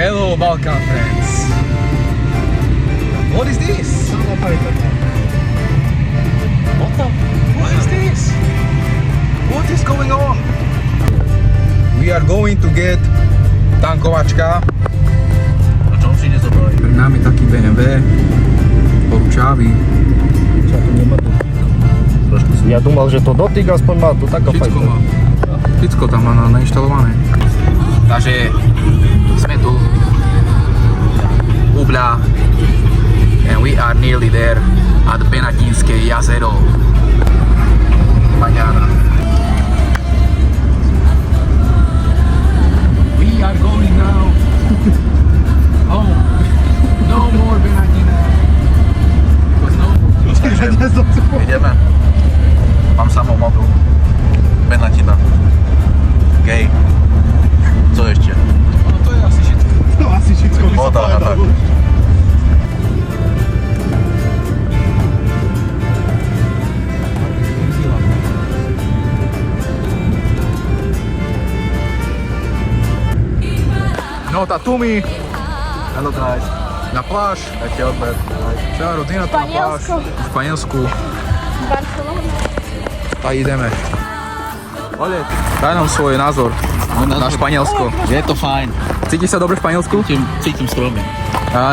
Hello, Balkan friends. What is this? What is this? What is going on? We are going to get tankovačka. A čo si nezobrali? Pred nami taký BMW. Poručávy. Ja dúmal, že to dotyk aspoň má tu taká Všetko fajta. má. Všetko tam má nainštalované. Takže sme tu. Ubľa. And we are nearly there at Benatínske jazero. Maňana. We are going now. Oh, no more Benatina. Ideme. Mám samou modu. Benatina. Gej. Co ešte? No to je asi všetko. No asi všetko by som Voda a povedal. tak. No Tatumi, Hello guys. na pláž. Taký odber. Celá rodina tu na pláž. V Španielsku. Barcelona. A ideme. Daj nám svoj názor na Španielsko. Je to fajn. Cítiš sa dobre v Španielsku? Cítim skromne.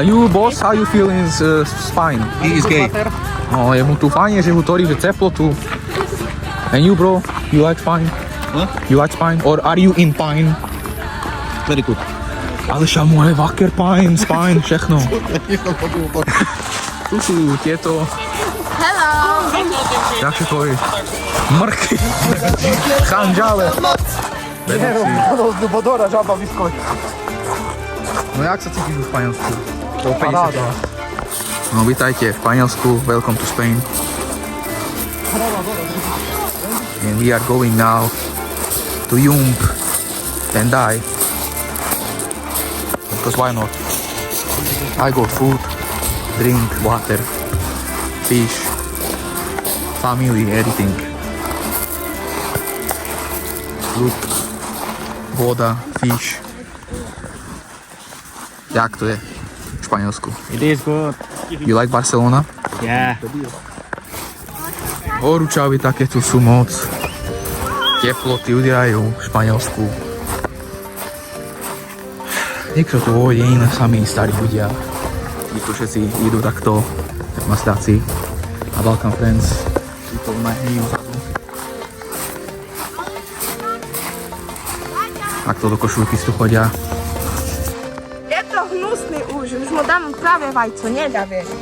You boss, how you feel in Spain? He is gay. No, je mu tu fajne, že mu torí, že teplo tu. And you bro, you like Spain? Huh? You like Spain? Or are you in Spain? Very good. Ale šamu, ale vaker Spain, všechno. Tu sú tieto, Hello. jak sa to je? Mrky. Chanžale. Bodora žaba vyskočí. No jak sa cítiš v Španielsku? To 50. No vítajte v Španielsku, welcome to Spain. And we are going now to Jump and die. Because why not? I got food, drink, water, fish, family, everything. Look, voda, fish. Jak to je v Španielsku? It is good. You like Barcelona? Yeah. Horúčavy také tu sú moc. Teploty udierajú v Španielsku. Niekto tu vôjde iné, sami starí ľudia. I tu všetci idú takto, mastáci a Balkan Friends. Títo ma hnejú vzadu. Takto do košulky si tu chodia. Je to hnusný už mu dám práve vajco, nedá veriť.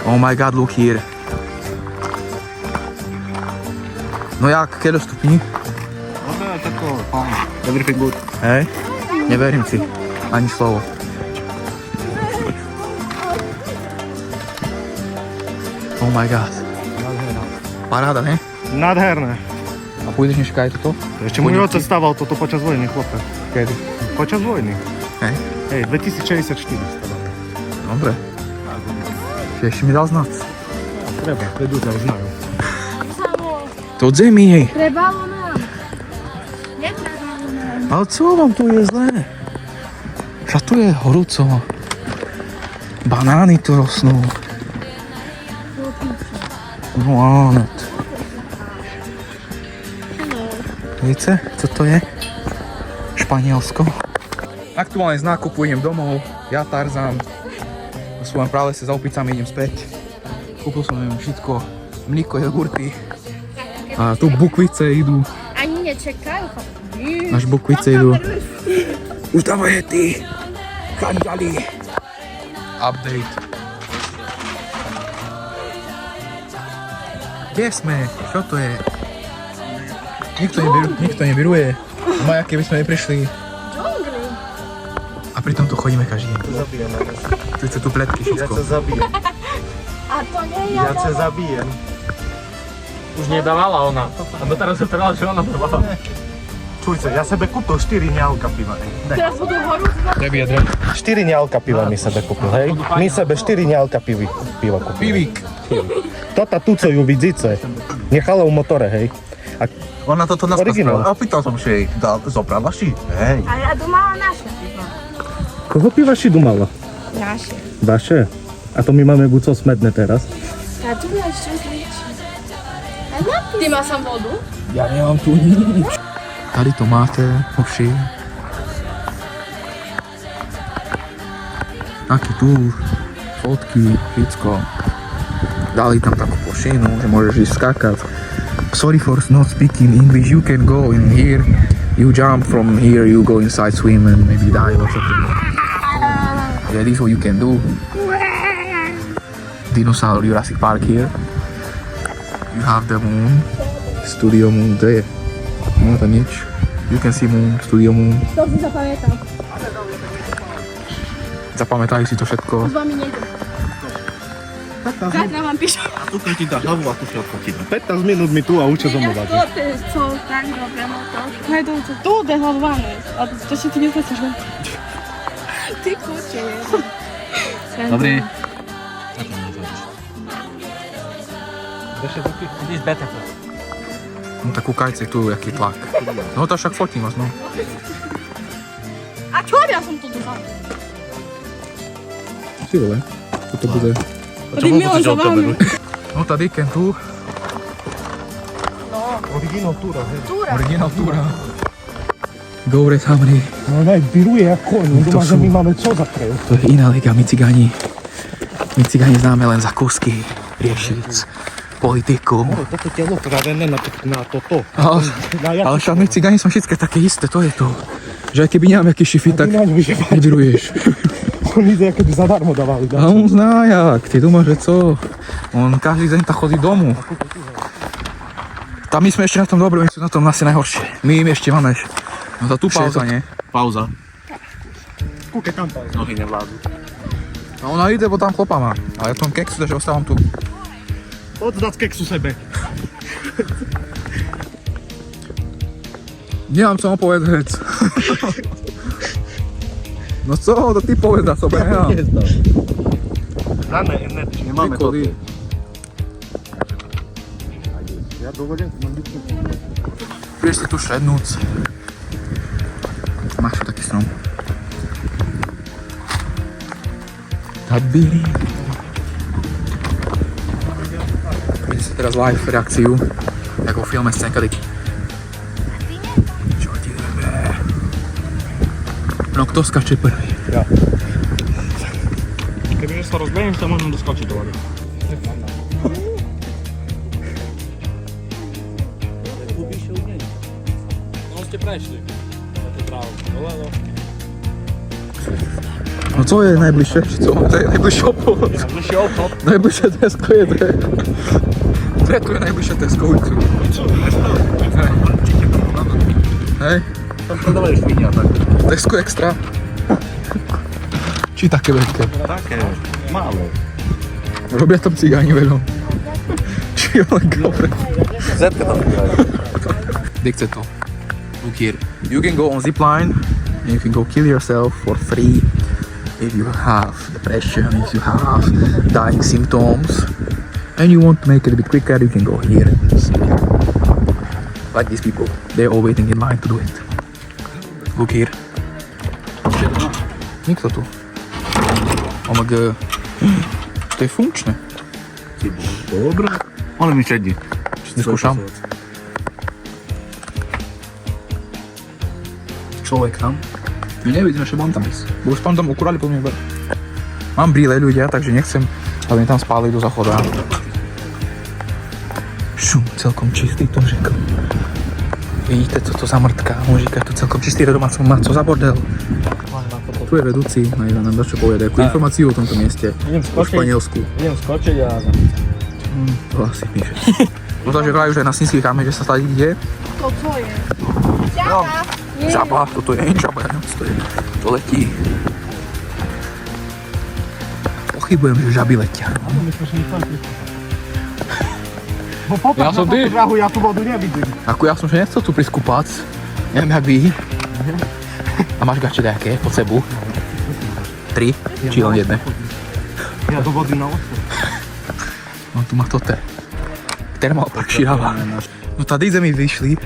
Oh my god, look here. No jak, keľo stupní? Dobre, tako, fajn. Everything good. Hej? Neverím si. Ani slovo. Oh my god. Paráda, ne? Nádherné. A pôjdeš dneska aj toto? Ešte môj otec stával toto počas vojny, chlape. Kedy? Počas vojny. Hej? Hej, 2064 stával. Dobre. Ešte mi dal znať. Treba, vedúca už znajú. To od zemi, hej. Trebalo nám. Netrebalo nám. Ale co vám tu je zlé? Však tu je horúco. Banány tu rosnú. No áno. Víte, co to je? Španielsko. Aktuálne z nákupu idem domov. Ja Tarzan. V svojom pralese za opicami idem späť. Kúpil som im všetko. Mlíko, jogurty. A tu bukvice idú. Ani nečekajú. Až bukvice idú. Už tam je ty. Kanďali. Update. Kde sme? Čo to je? Nikto nebiruje. Maja, keby sme neprišli. Džungli. A pritom tu chodíme každý deň. Tu chce tu pletky, všetko. zabijem. A to nie ja. zabijem. Už nedávala ona. A doteraz sa trvala, že ona dávala. Čujte, ja sebe kúpil 4 ňalka piva. Teraz budú horúce. Nebiedre. 4 ňalka piva mi sebe kúpil, hej? Mi sebe 4 ňalka piva kúpil. Pivík. Tota tu, co ju vidíte, nechala u motore, hej? A Ona toto nás Originál. pospravila. A pýtal som si jej, zobrala si? Hej. A ja tu mala naše pivo. Koho piwa si dumala? Naše. Vaše? A to my máme buď co smedné teraz. A tu máš čo zličiť. Ty má sam vodu? Ja nemám tu nič. Tady to máte, hoši. Taký túr, fotky, všetko. Dali tam takú plošinu, že môžeš ísť skákať. Sorry for not speaking English, you can go in here. You jump from here, you go inside, swim and maybe dive or something. Yeah, this is what you can do. Dinosaur Jurassic Park here. You have the moon, Studio Moon, to je. No to nič. You can see moon, Studio Moon. To si zapamätal. Zapamätaj si to všetko. S vami nejde. Zajtra vám píšu. Tu keď ti dá hlavu a tu si odpočíva. 15 minút mi tu a učia so mnou To ty, co tak robią, to znajdujące tu dechowane, a to się ty nie zlecasz, no. Ty kurczę, Dobrý. This better. No tak kúkajte tu, jaký tlak. No to však fotím vás, no. A čo ja som tu doma? Si vole, toto bude. Ty Milan za vami. No tady can tu, Original túra, hej. original túra. Goure Samri. No ne, biruje jak koň, on To doma, že sú- my máme čo za krev. To je iná liga, my cigáni. My cigáni známe len za kusky, riešic, politiku. Toto telo pravené na toto. Ale však my cigáni sme všetké také isté, to je to. Že aj keby nemám jaký šify, tak Ináč by že nebiruješ. oni ako by zadarmo dávali. A on zná jak, ty doma, že co? On každý deň tak chodí domu. Tam my sme ešte na tom dobrí, oni sú na tom asi najhoršie. My im ešte máme. No to tu pauza, nie? Pauza. Kúke tam pauza. Nohy nevládzu. No ona ide, bo tam chlapa má. Ale ja tom keksu, takže ostávam tu. Oddať keksu sebe. Nemám co mu povedať. No co, to ty povedať sobe, ja. Dáme energy. Nemáme to. Ty. Ja dovolím, mám byť. Budeš si tu šednúť. Máš tu taký strom. Tady. Vidíte si teraz live reakciu, ako v filme scénka, kedy... Čo ti jebe? No kto skače prvý? Ja. Kebyže sa rozbejem, to môžem doskočiť do vody. No ste prešli. Na tú trávu. Dole, no. No co je najbližšie? Či co? To je najbližší obchod. Najbližšie obchod. Najbližšie Tesco je to. Tu je najbližšie Tesco ulicu. Hej, Tam predávajú svinia, tak. Tesco extra. Či také veľké. Také, málo. Robia tam cigáni veľa. Či ale dobre. Zetka tam vybrajú. Dikce to. Look here. You can go on zipline and you can go kill yourself for free if you have depression, if you have dying symptoms and you want to make it a bit quicker, you can go here and see. Like these people. They're all waiting in line to do it. Look here. Nikto tu. OMG. To je funkčné. Dobre. Ale mi šedí. Neskúšam. Človek tam. My nevidíme, že mám tam ísť. Bo už tam ukurali po mne. Mám brýle ľudia, takže nechcem, aby mi tam spáli do záchoda. Šum, celkom čistý to řekl. Vidíte, co to za mrtka, mužíka, to celkom čistý domácom má, co za bordel. Tu je vedúci, najde nám dačo povede, akú informáciu o tomto mieste, o Španielsku. Idem skočiť a... To asi píše. Protože vrajú, že na Sinských káme, že sa tady ide. To co je? Žaba! Žaba, toto je žaba, ja neviem, co to je. To letí. Pochybujem, že žaby letia. Ja som ty. Drahu, ja tú vodu nevidím. Ako ja som že nechcel tu prísť kúpať. Neviem, jak vy. A máš gače nejaké pod sebou? 3? Či len jedné? Ja do vody na osud. No tu má toto. Termopak širava. No tady sme vyšli.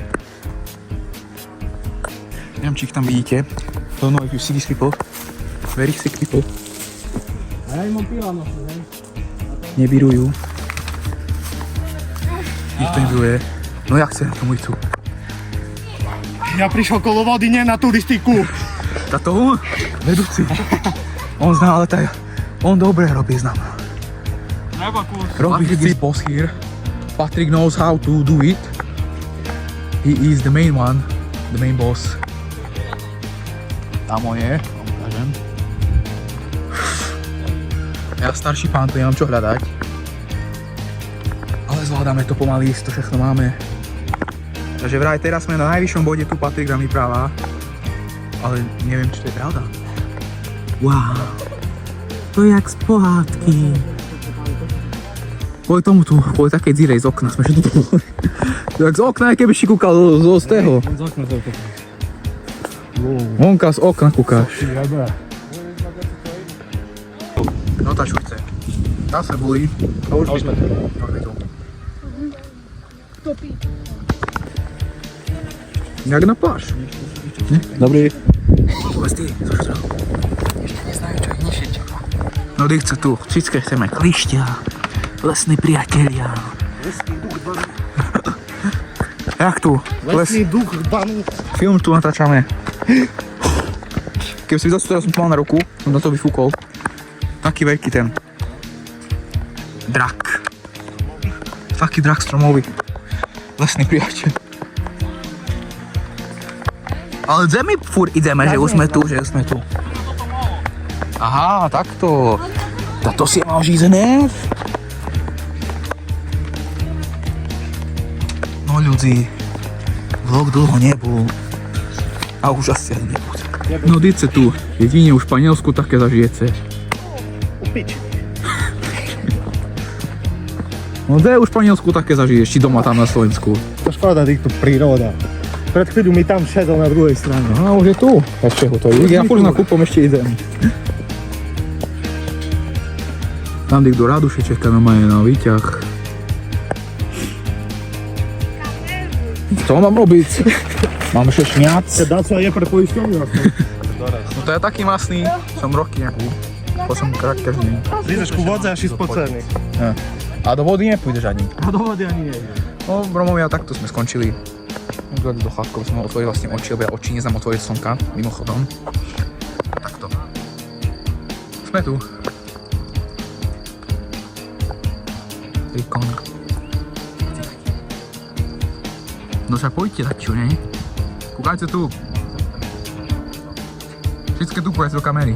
Neviem, či ich tam vidíte. Don't know if you see these people. Very sick people. Hej, mám pila no. Nebirujú. Nikto nebiruje. No jak chce tomu chcú? Ja prišiel kolo vody, nie na turistiku. Táto on, vedúci. On zná, ale tak, on dobre robí znam. Nebo kus. Robí this boss here. Patrick knows how to do it. He is the main one, the main boss. Tam on je, vám ukážem. Ja starší pán, tu nemám čo hľadať. Ale zvládame to pomaly, to všechno máme. Takže vraj teraz sme na najvyššom bode, tu Patrik nám vypráva. Ale neviem, či to je pravda. Wow. To je jak z pohádky. Kvôli tomu tu, kvôli takej dzírej z okna sme že tu boli. To jak z okna, keby si kúkal z toho. Z okna to je. Vonka z okna kúkáš. No tá čo chce. Tam sme boli. A už sme tu. Jak na pláž. Dobrý. Povedz ty, zožral. Ešte neznajú, čo ich nešeťa. No ty chce tu, všetké chceme klišťa, lesní priatelia. Lesný duch dbanu. Jak tu? Lesný duch dbanu. Film tu natáčame. Keby si zase teraz som mal na ruku, som na to vyfúkol. Taký veľký ten drak. Taký drak stromový. Lesný priateľ. Ale kde my furt ideme, že už sme tu, Aha, takto. Tato si mal žízené. No ľudí, vlog dlho nebol. A už asi ani nebude. No dice tu, jedine v Španielsku také zažijete. No kde v Španielsku také zažiješ, či doma tam na Slovensku? To škoda týchto príroda. Pred chvíľu mi tam šedol na druhej strane. Aha, už je tu. Ešte ho to je. Ja furt na kúpom ešte idem. Tam do Raduše čeká na maje na výťah. Co mám robiť? Mám ešte šňac. Dá sa je pre poisťovňu. No to je taký masný. Som roky nejakú. To som každý deň. Lízeš ku vodze a si spocený. A do vody nepôjdeš ani. A do vody ani nie. No, Bromovia, takto sme skončili. Do chlapkov sme otvorili vlastne oči, lebo ja oči neznám otvoriť slnka, mimochodom. Takto. Sme tu. Rikon. No však poďte tak čo, nie? Kúkajte tu. Všetky tu pôjde do kamery.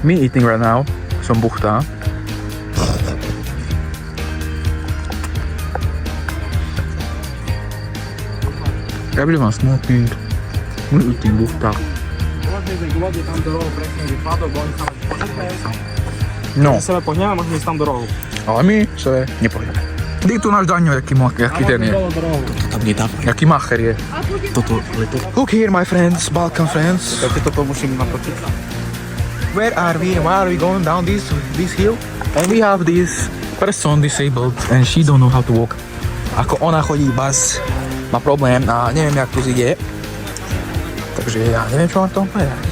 Me eating right now. Som buchta. Ja budem vám smutný. Môj eating buchta. Tam do rohu presne vypadol, bo oni sa No, sebe pohňame, môžeme ísť tam do rohu. ale my sa nepôjdeme. Ty tu náš Daňo, jaký ten je. Do rohu. Tam nedávaj. Jaký macher je. Toto leto. Look here my friends, Balkan friends. Takže toto musím natočiť. Where are we? Why are we going down this hill? And we have this person disabled and she don't know how to walk. Ako ona chodí bas, má problém a neviem jak to zíde. Takže ja neviem čo mám tomu povedať.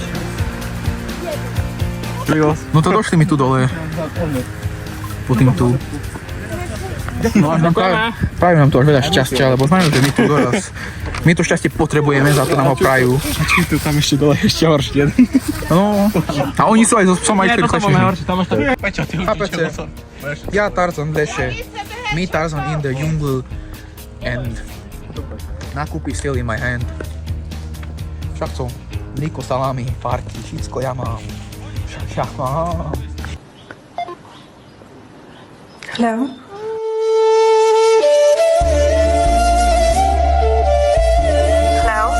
No to došli mi tu dole. Po tým tu. No až nám prajú nám to až veľa šťastia, lebo znajú, že my tu doraz. My to šťastie potrebujeme, za to nám ho prajú. Počkej, tu tam ešte dole, ešte horšie. No, a oni sú aj so psom aj Nie, toto bol najhoršie, tam ešte... Chápete? Ja Tarzan v lese, me Tarzan in the jungle and nákupy still in my hand. Však som Niko salami, parky, všetko ja mám. Však ja mám. Hello? Hello?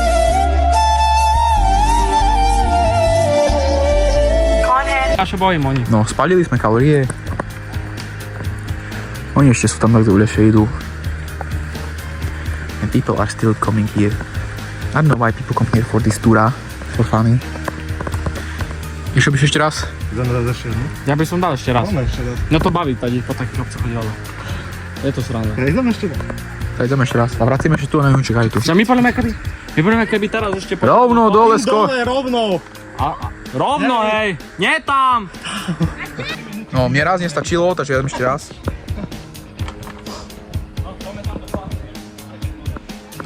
Go ahead. Ja sa bojím oni. No, spalili sme kalórie. Oni ešte sú tam tak v lese idú. And people are still coming here. I don't know why people come here for this tour, for funny. Išiel byš ešte raz? Ja by som dal ešte raz. Máme ešte raz. No to baví tady po takých obcoch chodilo. Je to sranda. Ja idem ešte raz. Tak ideme ešte raz. A vracíme ešte tu a neviem, čakaj tu. Ja my poďme kedy? Vyberme, keby teraz ešte... Rovno do Lesko. rovno! Rovno, hej! Nie tam! No, mne raz nestačilo, takže jedem ešte raz.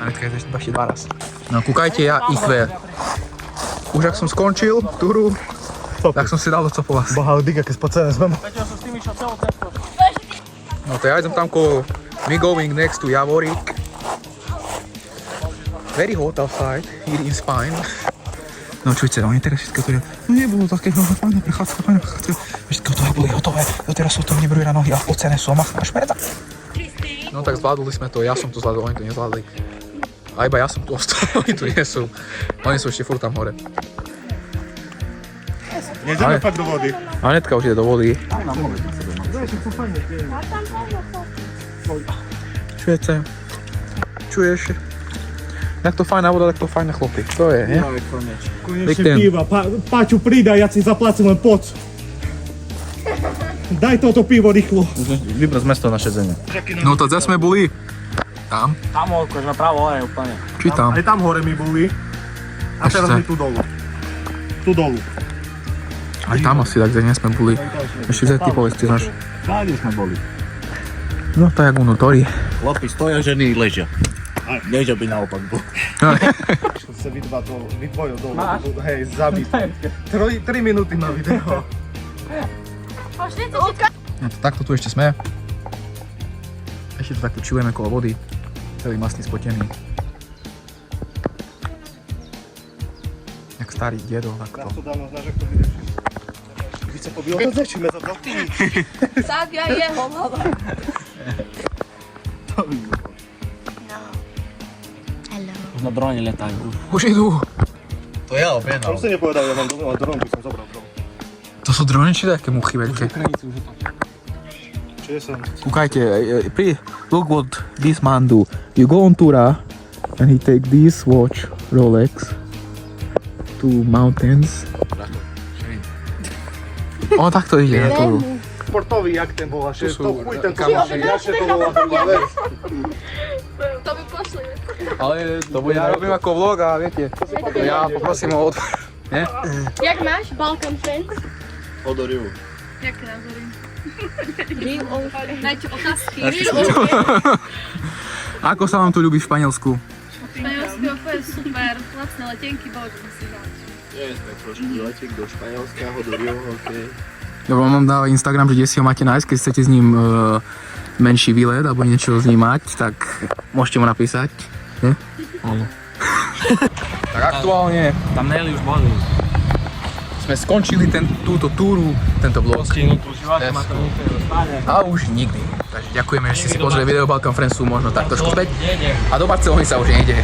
Anetka je ešte dva raz. No, kúkajte, ja IQ. Už ak som skončil túru, tak som si dal do copovas. Boha, diga, keď spocené sme. No to ja idem tam ko we going next to Javorík. Very hot outside, here in Spain. No čujte, oni teraz všetko to no nebolo také, no fajná prechádzka. Všetko to boli hotové, doteraz sú to nebrúj na nohy a spocené sú a šmerda. No tak zvládli sme to, ja som to zvládol, oni to nezvládli. A iba ja som tu ostal, oni tu nie sú. Oni sú ešte furt tam hore. Nejdeme fakt do vody. Anetka už ide do vody. Čujete? Čuješ? Jak to fajná voda, tak to fajné chlopy. To je, nie? Konečne piva. Paťu, pridaj, ja si zaplacím len poc. Daj toto pivo rýchlo. Vybrať mesto na šedzenie. No to kde sme boli? Tam? Tam akože napravo hore úplne. Či tam? Aj tam hore mi boli. A teraz Ešte. mi tu dolu. Tu dolu. Aj tam asi tak, kde nie sme boli. Ešte kde ty povedz, ty znaš. Váli sme boli. No to jak unutori. Chlapi stoja, ženy ležia. Ležia by naopak bol. Sa vytvojil dolu. Hej, zabít. 3 minúty na video. No to takto tu ešte sme. Ešte to takto čilujeme kolo vody. Celý masný spotený. Jak starý dedo, takto. To dávno znáš, ako to vyriešiš. Více pobylo, to začíme za 2 týdny. Tak ja jeho mama. Už na drone letajú. Už idú. To ja objednal. Som si nepovedal, ja mám dron, by som zobral dron. To sú drony či také muchy veľké? Čiže som... Kúkajte, look what this man do. You go on tour and he take this watch, Rolex, to mountains. On takto ide na túru. Sportový, jak ten volá, že sú to chuj ten kamoši. kamoši, to volá, To by pošli. Ale to ja robím ako vlog a viete, ja poprosím o odber. Nie? Jak máš Balkan Friends? Odoriu. Jaké názory? Real old friends. Dajte otázky. Ako sa vám tu ľúbi v Španielsku? Španielské je super. Lacné letenky, bože si dať. Tak trošku letík do Španielska, Odoriu, okej. Lebo mám dávať Instagram, že kde si ho máte nájsť, keď chcete s ním menší výlet alebo niečo s ním mať, tak môžete mu napísať. Nie? Áno. Tak aktuálne Tam nejeli už boli. sme skončili túto túru, tento vlog. A už nikdy. Takže ďakujeme, že ste si pozreli video Balkan Friendsu možno tak trošku späť. A do Barcelony sa už nejde.